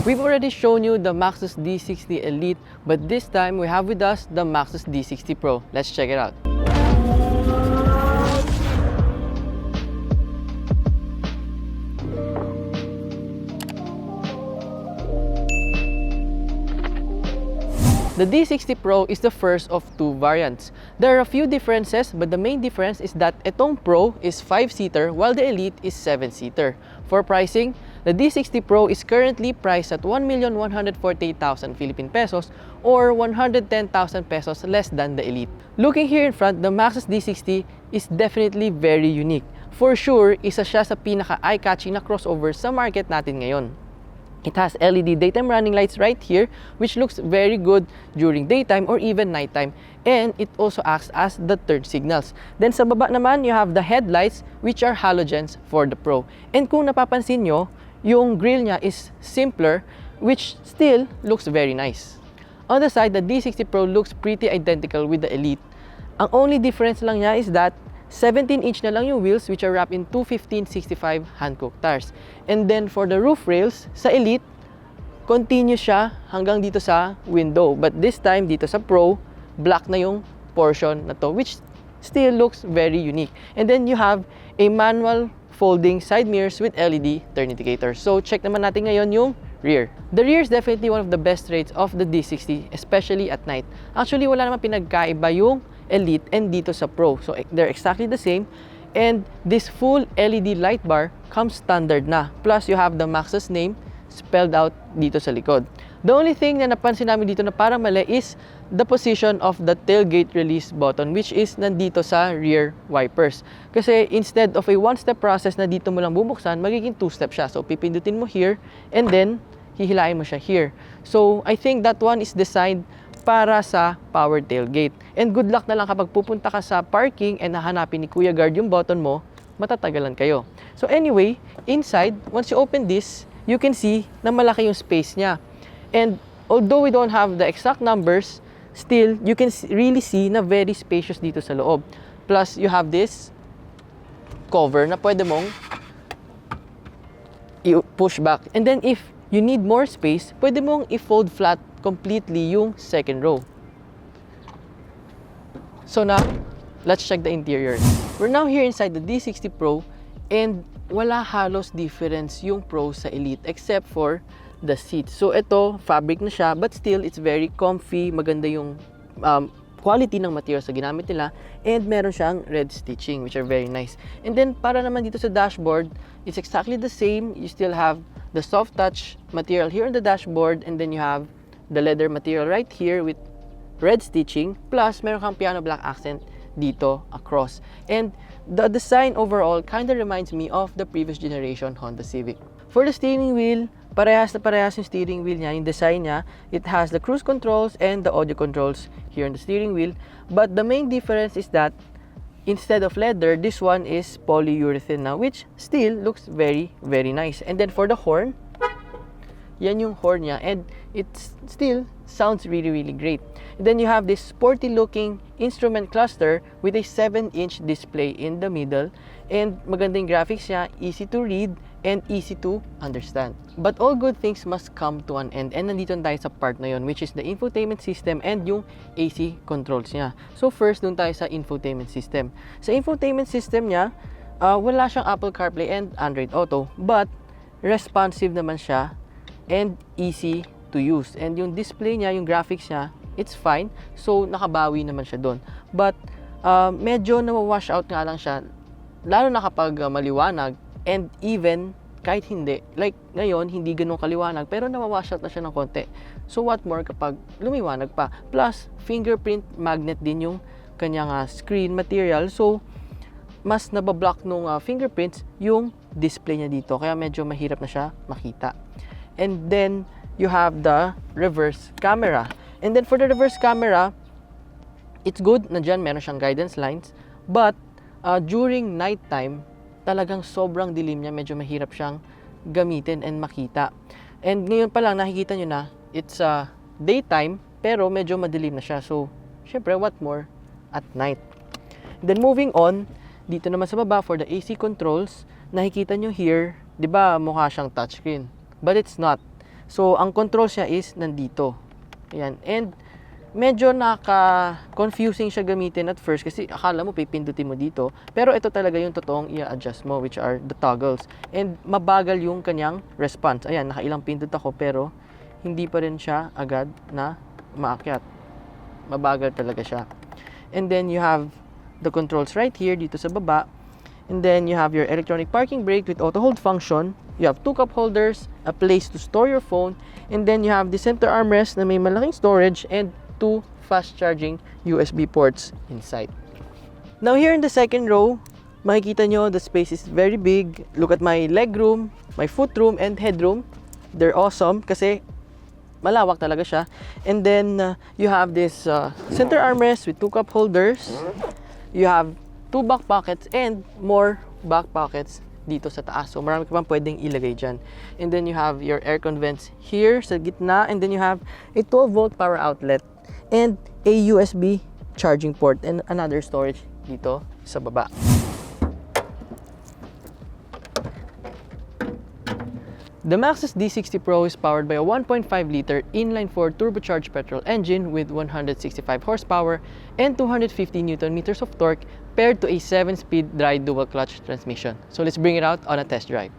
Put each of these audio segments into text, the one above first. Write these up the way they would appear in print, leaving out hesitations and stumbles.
We've already shown you the Maxus D60 Elite, but this time we have with us the Maxus D60 Pro. Let's check it out. The D60 Pro is the first of two variants. There are a few differences, but the main difference is that itong Pro is 5-seater while the Elite is 7-seater. For pricing, the D60 Pro is currently priced at 1,148,000 Philippine pesos or 110,000 pesos less than the Elite. Looking here in front, the Maxus D60 is definitely very unique. For sure, isa siya sa pinaka-eye-catching na crossover sa market natin ngayon. It has LED daytime running lights right here, which looks very good during daytime or even nighttime. And it also acts as the turn signals. Then sa baba naman, you have the headlights, which are halogens for the Pro. And kung napapansin nyo, yung grille niya is simpler, which still looks very nice. On the side, the D60 Pro looks pretty identical with the Elite. Ang only difference lang niya is that 17-inch na lang yung wheels, which are wrapped in 215/65 Hankook tires. And then for the roof rails, sa Elite, continuous siya hanggang dito sa window. But this time, dito sa Pro, black na yung portion na to, which still looks very unique. And then you have a manual folding side mirrors with LED turn indicators. So check naman natin ngayon yung rear. The rear is definitely one of the best traits of the D60, especially at night. Actually, wala naman pinagkaiba yung Elite and dito sa Pro. So they're exactly the same. And this full LED light bar comes standard na. Plus, you have the Maxus name spelled out dito sa likod. The only thing na napansin namin dito na parang mali is the position of the tailgate release button, which is nandito sa rear wipers. Kasi instead of a one-step process na dito mo lang bubuksan, magiging two-step siya. So pipindutin mo here and then hihilain mo siya here. So I think that one is designed para sa power tailgate. And good luck na lang kapag pupunta ka sa parking and nahanapin ni Kuya Guard yung button mo, matatagalan kayo. So anyway, inside, once you open this, you can see na malaki yung space niya. And although we don't have the exact numbers, still, you can really see na very spacious dito sa loob. Plus, you have this cover na pwede mong i-push back. And then if you need more space, pwede mong i-fold flat completely yung second row. So now, let's check the interior. We're now here inside the D60 Pro and wala halos difference yung Pro sa Elite except for the seats. So ito, fabric na siya but still it's very comfy, maganda yung quality ng materials sa ginamit nila and meron siyang red stitching which are very nice. And then para naman dito sa dashboard, it's exactly the same. You still have the soft touch material here on the dashboard and then you have the leather material right here with red stitching plus meron kang piano black accent dito across. And the design overall kind of reminds me of the previous generation Honda Civic. For the steering wheel, parehas na parehas yung steering wheel niya, yung design niya. It has the cruise controls and the audio controls here on the steering wheel. But the main difference is that instead of leather, this one is polyurethane now, which still looks very, very nice. And then for the horn, yan yung horn niya and it still sounds really, really great. And then you have this sporty looking instrument cluster with a 7-inch display in the middle and magandang graphics niya, easy to read and easy to understand. But all good things must come to an end and nandito tayo sa part na yun, which is the infotainment system and yung AC controls niya. So first, dun tayo sa infotainment system. Sa infotainment system niya, wala siyang Apple CarPlay and Android Auto but responsive naman siya and easy to use. And yung display niya, yung graphics niya, it's fine. So, nakabawi naman siya doon. But, medyo nawawash out nga lang siya, lalo na kapag maliwanag and even kahit hindi. Like, ngayon, hindi ganun kaliwanag, pero nawawash out na siya ng konti. So, what more kapag lumiwanag pa? Plus, fingerprint magnet din yung kanyang screen material. So, mas nabablock nung fingerprints yung display niya dito. Kaya medyo mahirap na siya makita. And then, you have the reverse camera. And then, for the reverse camera, it's good na dyan, meron siyang guidance lines. But, during nighttime, talagang sobrang dilim niya. Medyo mahirap siyang gamitin and makita. And ngayon pa lang, nakikita nyo na, it's daytime, pero medyo madilim na siya. So, syempre, what more at night? Then, moving on, dito naman sa baba, for the AC controls, nakikita nyo here, di ba, mukha siyang touchscreen. But it's not. So, ang control siya is nandito. Ayan. And medyo naka-confusing siya gamitin at first kasi akala mo pipindutin mo dito. Pero ito talaga yung totoong i-adjust mo, which are the toggles. And mabagal yung kanyang response. Ayan, nakailang pindot ako pero hindi pa rin siya agad na maakyat. Mabagal talaga siya. And then you have the controls right here dito sa baba. And then you have your electronic parking brake with auto hold function. You have 2 cup holders, a place to store your phone, and then you have the center armrest na may malaking storage and 2 fast charging USB ports inside. Now here in the second row, makikita nyo the space is very big. Look at my leg room, my foot room, and headroom. They're awesome kasi malawak talaga siya. And then you have this center armrest with 2 cup holders. You have 2 back pockets and more back pockets dito sa taas. So marami ka pang pwedeng ilagay dyan. And then you have your aircon vents here sa gitna. And then you have a 12-volt power outlet and a USB charging port and another storage dito sa baba. The Maxus D60 Pro is powered by a 1.5-liter inline-4 turbocharged petrol engine with 165 horsepower and 250 Nm of torque paired to a 7-speed dry dual-clutch transmission. So let's bring it out on a test drive.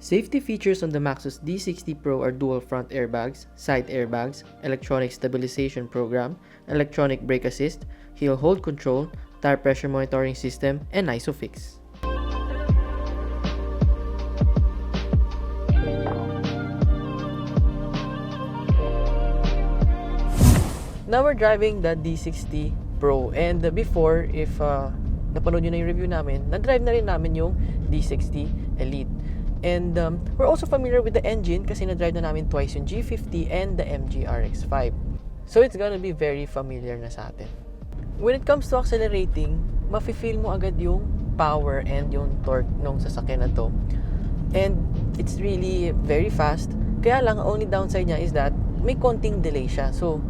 Safety features on the Maxus D60 Pro are dual front airbags, side airbags, electronic stabilization program, electronic brake assist, heel hold control, tire pressure monitoring system, and ISOFIX. Now we're driving the D60 Pro, and before, if napanood nyo na yung review namin, na-drive na rin namin yung D60 Elite. And we're also familiar with the engine kasi na-drive na namin twice yung G50 and the MG RX-5. So it's gonna be very familiar na sa atin. When it comes to accelerating, mafe-feel mo agad yung power and yung torque ng sasakyan na to. And it's really very fast. Kaya lang, only downside niya is that may konting delay siya. So,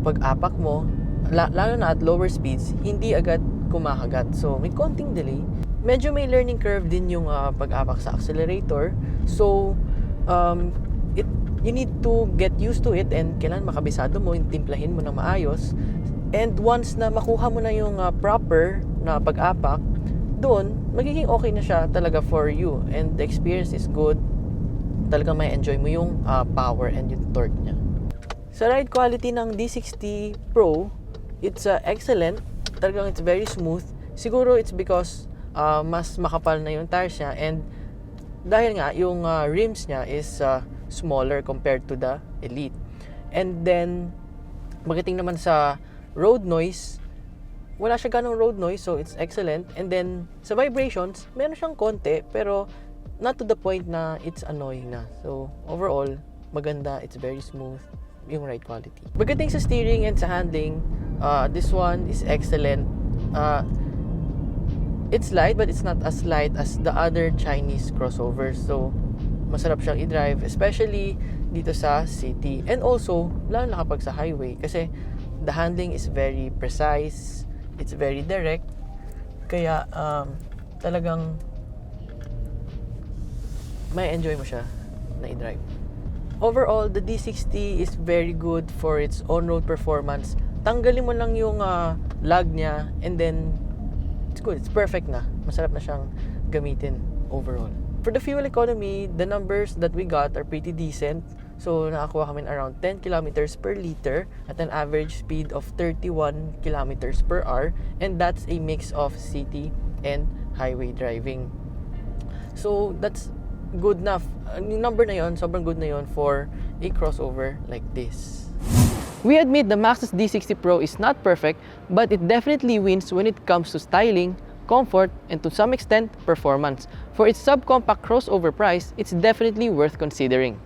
pag apak mo, lalo na at lower speeds, hindi agad kumakagat. So, may konting delay. Medyo may learning curve din yung pag-apak sa accelerator. So, you need to get used to it and kailangan makabisado mo, timplahin mo ng maayos. And once na makuha mo na yung proper na pag-apak, doon, magiging okay na siya talaga for you. And the experience is good. Talagang may enjoy mo yung power and yung torque niya. Sa ride quality ng D60 Pro, it's excellent. Talagang it's very smooth. Siguro it's because mas makapal na yung tires niya. And dahil nga, yung rims niya is smaller compared to the Elite. And then, magating naman sa road noise, wala siya ganong road noise, so it's excellent. And then, sa vibrations, meron siyang konti, pero not to the point na it's annoying na. So, overall, maganda, it's very smooth, yung ride quality. Pagdating sa steering and sa handling, this one is excellent. It's light, but it's not as light as the other Chinese crossovers. So, masarap siyang i-drive, especially dito sa city. And also, lalo na kapag sa highway, kasi the handling is very precise, it's very direct, kaya talagang may enjoy mo siya na i-drive. Overall, the D60 is very good for its on-road performance. Tanggalin mo lang yung lag niya and then it's good, it's perfect na. Masarap na siyang gamitin overall. For the fuel economy, the numbers that we got are pretty decent. So, nakakuha kami around 10 kilometers per liter at an average speed of 31 kilometers per hour. And that's a mix of city and highway driving. So, that's good enough. Yung number na yon, sobrang good na yon for a crossover like this. We admit the Maxus D60 Pro is not perfect, but it definitely wins when it comes to styling, comfort, and to some extent, performance. For its subcompact crossover price, it's definitely worth considering.